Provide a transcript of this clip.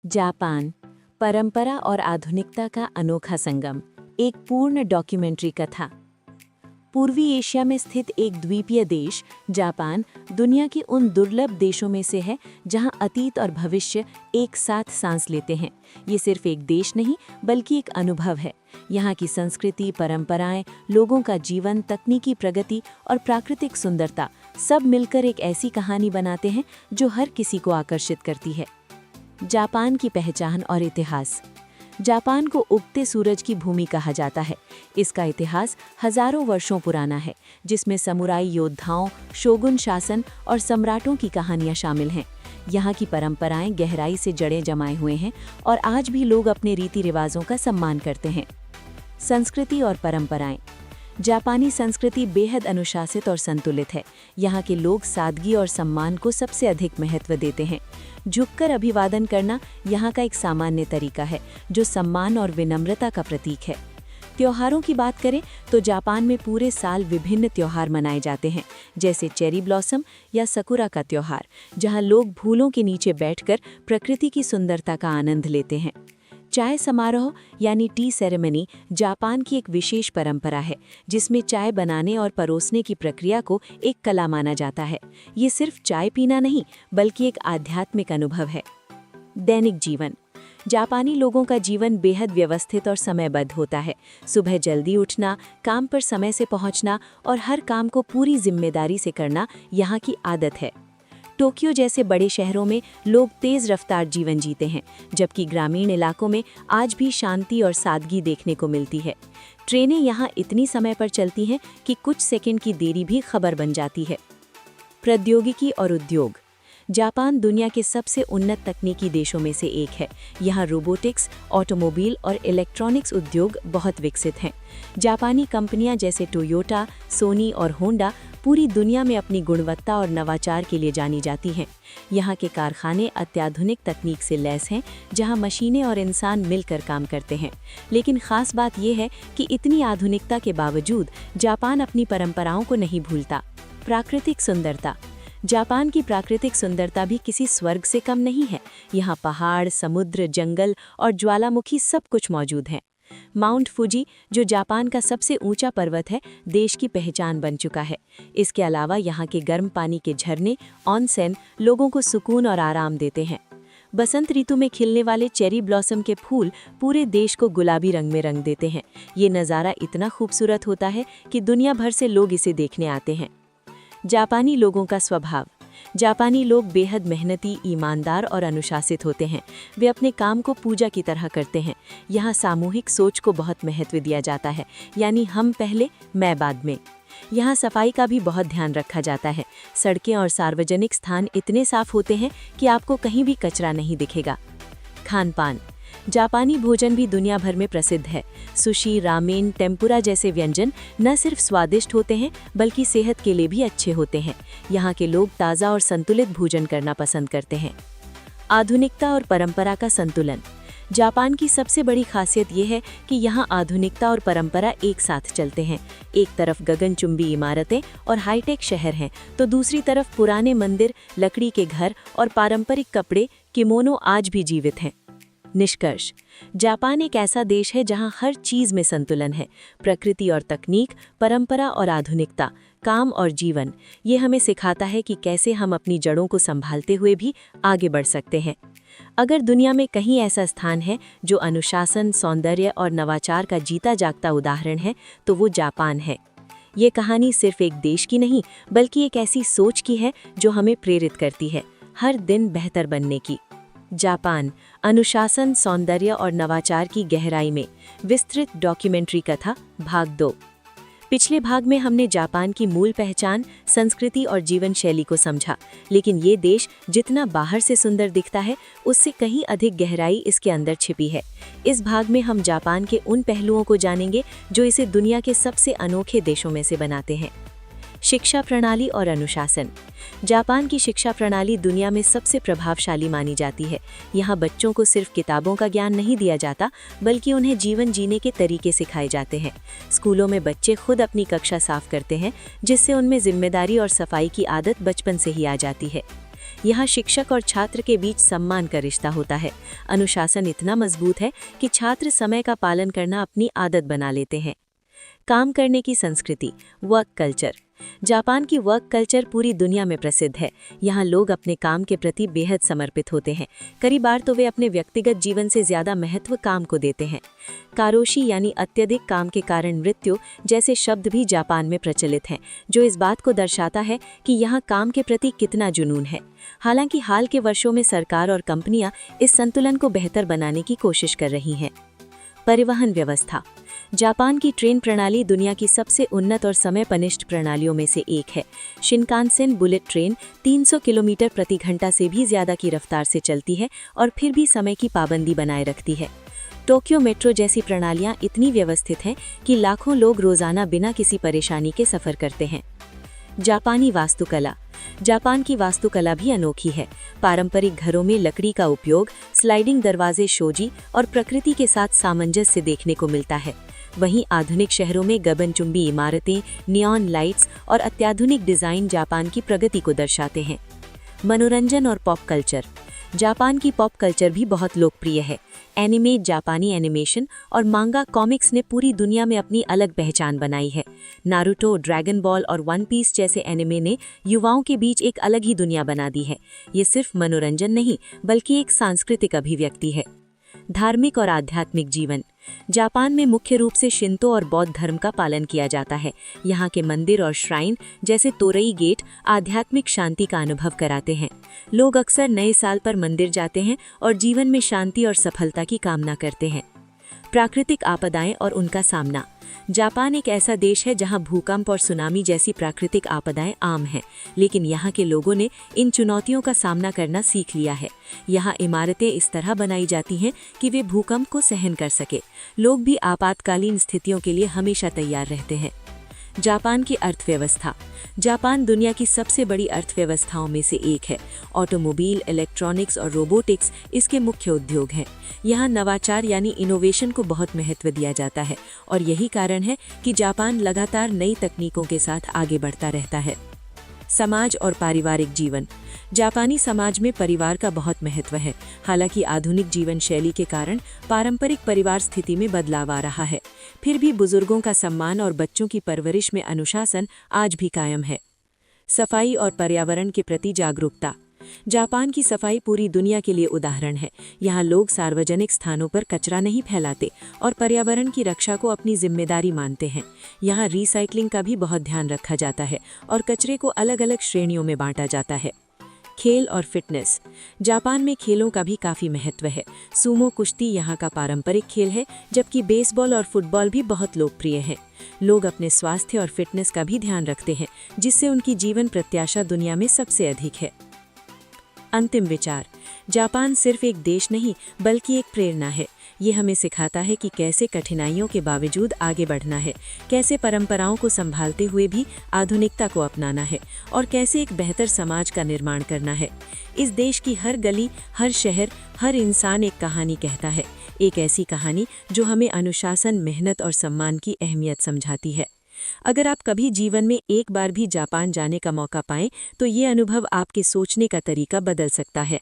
Japan, परंपरा और आधुनिकता का अनोखा संगम, एक पूर्ण डॉक्यूमेंट्री कथा। पूर्वी एशिया में स्थित एक द्वीपीय देश जापान दुनिया के उन दुर्लभ देशों में से है जहां अतीत और भविष्य एक साथ सांस लेते हैं। ये सिर्फ एक देश नहीं बल्कि एक अनुभव है। यहाँ की संस्कृति, परंपराएं, लोगों का जीवन, तकनीकी प्रगति और प्राकृतिक सुंदरता सब मिलकर एक ऐसी कहानी बनाते हैं जो हर किसी को आकर्षित करती है। जापान की पहचान और इतिहास। जापान को उगते सूरज की भूमि कहा जाता है। इसका इतिहास हजारों वर्षों पुराना है, जिसमें समुराई योद्धाओं, शोगुन शासन और सम्राटों की कहानियां शामिल हैं। यहाँ की परंपराएं गहराई से जड़ें जमाए हुए हैं और आज भी लोग अपने रीति रिवाजों का सम्मान करते हैं। संस्कृति और परंपराएं। जापानी संस्कृति बेहद अनुशासित और संतुलित है। यहाँ के लोग सादगी और सम्मान को सबसे अधिक महत्व देते हैं। झुककर अभिवादन करना यहाँ का एक सामान्य तरीका है, जो सम्मान और विनम्रता का प्रतीक है। त्योहारों की बात करें तो जापान में पूरे साल विभिन्न त्योहार मनाए जाते हैं, जैसे चेरी ब्लॉसम या सकुरा का त्योहार, जहाँ लोग फूलों के नीचे बैठकर प्रकृति की सुंदरता का आनंद लेते हैं। चाय समारोह यानी टी सेरेमनी जापान की एक विशेष परंपरा है, जिसमें चाय बनाने और परोसने की प्रक्रिया को एक कला माना जाता है। ये सिर्फ चाय पीना नहीं बल्कि एक आध्यात्मिक अनुभव है। दैनिक जीवन। जापानी लोगों का जीवन बेहद व्यवस्थित और समयबद्ध होता है। सुबह जल्दी उठना, काम पर समय से पहुंचना और हर काम को पूरी जिम्मेदारी से करना यहाँ की आदत है। टोक्यो जैसे बड़े शहरों में लोग तेज़ रफ्तार जीवन जीते हैं, जबकि ग्रामीण इलाकों में आज भी शांति और सादगी देखने को मिलती है। ट्रेनें यहाँ इतनी समय पर चलती हैं कि कुछ सेकंड की देरी भी खबर बन जाती है। प्रौद्योगिकी और उद्योग। जापान दुनिया के सबसे उन्नत तकनीकी देशों में से एक है। यहाँ रोबोटिक्स, ऑटोमोबाइल और इलेक्ट्रॉनिक्स उद्योग बहुत विकसित हैं। जापानी कंपनियां जैसे टोयोटा, सोनी और होंडा पूरी दुनिया में अपनी गुणवत्ता और नवाचार के लिए जानी जाती हैं। यहाँ के कारखाने अत्याधुनिक तकनीक से लैस हैं, जहाँ मशीनें और इंसान मिलकर काम करते हैं। लेकिन खास बात यह है कि इतनी आधुनिकता के बावजूद जापान अपनी परंपराओं को नहीं भूलता। प्राकृतिक सुंदरता। जापान की प्राकृतिक सुंदरता भी किसी स्वर्ग से कम नहीं है। यहाँ पहाड़, समुद्र, जंगल और ज्वालामुखी सब कुछ मौजूद हैं। माउंट फुजी, जो जापान का सबसे ऊंचा पर्वत है, देश की पहचान बन चुका है। इसके अलावा यहाँ के गर्म पानी के झरने, ऑनसेन, लोगों को सुकून और आराम देते हैं। बसंत ऋतु में खिलने वाले चेरी ब्लॉसम के फूल पूरे देश को गुलाबी रंग में रंग देते हैं। ये नज़ारा इतना खूबसूरत होता है कि दुनिया भर से लोग इसे देखने आते हैं। जापानी लोगों का स्वभाव। जापानी लोग बेहद मेहनती, ईमानदार और अनुशासित होते हैं। वे अपने काम को पूजा की तरह करते हैं। यहाँ सामूहिक सोच को बहुत महत्व दिया जाता है, यानी हम पहले, मैं बाद में। यहाँ सफाई का भी बहुत ध्यान रखा जाता है। सड़कें और सार्वजनिक स्थान इतने साफ होते हैं कि आपको कहीं भी कचरा नहीं दिखेगा। खान पान। जापानी भोजन भी दुनिया भर में प्रसिद्ध है। सुशी, रामेन, टेम्पुरा जैसे व्यंजन न सिर्फ स्वादिष्ट होते हैं बल्कि सेहत के लिए भी अच्छे होते हैं। यहाँ के लोग ताज़ा और संतुलित भोजन करना पसंद करते हैं। आधुनिकता और परंपरा का संतुलन। जापान की सबसे बड़ी खासियत यह है कि यहाँ आधुनिकता और परंपरा एक साथ चलते हैं। एक तरफ गगनचुंबी इमारतें और हाईटेक शहर हैं, तो दूसरी तरफ पुराने मंदिर, लकड़ी के घर और पारंपरिक कपड़े, किमोनो आज भी जीवित हैं। निष्कर्ष। जापान एक ऐसा देश है जहां हर चीज में संतुलन है। प्रकृति और तकनीक, परंपरा और आधुनिकता, काम और जीवन। ये हमें सिखाता है कि कैसे हम अपनी जड़ों को संभालते हुए भी आगे बढ़ सकते हैं। अगर दुनिया में कहीं ऐसा स्थान है जो अनुशासन, सौंदर्य और नवाचार का जीता जागता उदाहरण है, तो वो जापान है। ये कहानी सिर्फ एक देश की नहीं बल्कि एक ऐसी सोच की है जो हमें प्रेरित करती है हर दिन बेहतर बनने की। जापान, अनुशासन, सौंदर्य और नवाचार की गहराई में विस्तृत डॉक्यूमेंट्री कथा, भाग 2। पिछले भाग में हमने जापान की मूल पहचान, संस्कृति और जीवन शैली को समझा, लेकिन ये देश जितना बाहर से सुंदर दिखता है, उससे कहीं अधिक गहराई इसके अंदर छिपी है। इस भाग में हम जापान के उन पहलुओं को जानेंगे जो इसे दुनिया के सबसे अनोखे देशों में से बनाते हैं। शिक्षा प्रणाली और अनुशासन। जापान की शिक्षा प्रणाली दुनिया में सबसे प्रभावशाली मानी जाती है। यहाँ बच्चों को सिर्फ किताबों का ज्ञान नहीं दिया जाता, बल्कि उन्हें जीवन जीने के तरीके सिखाए जाते हैं। स्कूलों में बच्चे खुद अपनी कक्षा साफ करते हैं, जिससे उनमें जिम्मेदारी और सफाई की आदत बचपन से ही आ जाती है। यहाँ शिक्षक और छात्र के बीच सम्मान का रिश्ता होता है। अनुशासन इतना मजबूत है कि छात्र समय का पालन करना अपनी आदत बना लेते हैं। काम करने की संस्कृति, वर्क कल्चर। जापान की वर्क कल्चर पूरी दुनिया में प्रसिद्ध है। यहाँ लोग अपने काम के प्रति बेहद समर्पित होते हैं। कई बार तो वे अपने व्यक्तिगत जीवन से ज्यादा महत्व काम को देते हैं। कारोशी यानी अत्यधिक काम के कारण मृत्यु जैसे शब्द भी जापान में प्रचलित हैं, जो इस बात को दर्शाता है कि यहाँ काम के प्रति कितना जुनून है। हालांकि हाल के वर्षों में सरकार और कंपनियां इस संतुलन को बेहतर बनाने की कोशिश कर रही हैं। परिवहन व्यवस्था। जापान की ट्रेन प्रणाली दुनिया की सबसे उन्नत और समयपनिष्ठ प्रणालियों में से एक है। शिनकानसेन बुलेट ट्रेन 300 किलोमीटर प्रति घंटा से भी ज्यादा की रफ्तार से चलती है और फिर भी समय की पाबंदी बनाए रखती है। टोक्यो मेट्रो जैसी प्रणालियां इतनी व्यवस्थित हैं कि लाखों लोग रोजाना बिना किसी परेशानी के सफर करते हैं। जापानी वास्तुकला। जापान की वास्तुकला भी अनोखी है। पारंपरिक घरों में लकड़ी का उपयोग, स्लाइडिंग दरवाजे शोजी और प्रकृति के साथ सामंजस्य देखने को मिलता है। वहीं आधुनिक शहरों में गगनचुंबी इमारतें, नियॉन लाइट्स और अत्याधुनिक डिजाइन जापान की प्रगति को दर्शाते हैं। मनोरंजन और पॉप कल्चर। जापान की पॉप कल्चर भी बहुत लोकप्रिय है। एनिमे, जापानी एनिमेशन और मांगा कॉमिक्स ने पूरी दुनिया में अपनी अलग पहचान बनाई है। नारुतो, ड्रैगन बॉल और वन पीस जैसे एनिमे ने युवाओं के बीच एक अलग ही दुनिया बना दी है। ये सिर्फ मनोरंजन नहीं, बल्कि एक सांस्कृतिक अभिव्यक्ति है। धार्मिक और आध्यात्मिक जीवन। जापान में मुख्य रूप से शिंतो और बौद्ध धर्म का पालन किया जाता है। यहाँ के मंदिर और श्राइन जैसे तोरई गेट आध्यात्मिक शांति का अनुभव कराते हैं। लोग अक्सर नए साल पर मंदिर जाते हैं और जीवन में शांति और सफलता की कामना करते हैं। प्राकृतिक आपदाएं और उनका सामना। जापान एक ऐसा देश है जहां भूकंप और सुनामी जैसी प्राकृतिक आपदाएं आम हैं, लेकिन यहाँ के लोगों ने इन चुनौतियों का सामना करना सीख लिया है। यहाँ इमारतें इस तरह बनाई जाती हैं कि वे भूकंप को सहन कर सके। लोग भी आपातकालीन स्थितियों के लिए हमेशा तैयार रहते हैं। जापान की अर्थव्यवस्था। जापान दुनिया की सबसे बड़ी अर्थव्यवस्थाओं में से एक है। ऑटोमोबाइल, इलेक्ट्रॉनिक्स और रोबोटिक्स इसके मुख्य उद्योग हैं। यहाँ नवाचार यानी इनोवेशन को बहुत महत्व दिया जाता है और यही कारण है कि जापान लगातार नई तकनीकों के साथ आगे बढ़ता रहता है। समाज और पारिवारिक जीवन। जापानी समाज में परिवार का बहुत महत्व है। हालांकि आधुनिक जीवन शैली के कारण पारंपरिक परिवार स्थिति में बदलाव आ रहा है, फिर भी बुजुर्गों का सम्मान और बच्चों की परवरिश में अनुशासन आज भी कायम है। सफाई और पर्यावरण के प्रति जागरूकता। जापान की सफाई पूरी दुनिया के लिए उदाहरण है। यहाँ लोग सार्वजनिक स्थानों पर कचरा नहीं फैलाते और पर्यावरण की रक्षा को अपनी जिम्मेदारी मानते हैं। यहाँ रिसाइकलिंग का भी बहुत ध्यान रखा जाता है और कचरे को अलग अलग श्रेणियों में बांटा जाता है। खेल और फिटनेस। जापान में खेलों का भी काफ़ी महत्व है। सूमो कुश्ती यहाँ का पारंपरिक खेल है, जबकि बेसबॉल और फुटबॉल भी बहुत लोकप्रिय है। लोग अपने स्वास्थ्य और फिटनेस का भी ध्यान रखते हैं, जिससे उनकी जीवन प्रत्याशा दुनिया में सबसे अधिक है। अंतिम विचार। जापान सिर्फ एक देश नहीं, बल्कि एक प्रेरणा है। ये हमें सिखाता है कि कैसे कठिनाइयों के बावजूद आगे बढ़ना है, कैसे परंपराओं को संभालते हुए भी आधुनिकता को अपनाना है और कैसे एक बेहतर समाज का निर्माण करना है। इस देश की हर गली, हर शहर, हर इंसान एक कहानी कहता है। एक ऐसी कहानी जो हमें अनुशासन, मेहनत और सम्मान की अहमियत समझाती है। अगर आप कभी जीवन में एक बार भी जापान जाने का मौका पाएं, तो ये अनुभव आपके सोचने का तरीका बदल सकता है।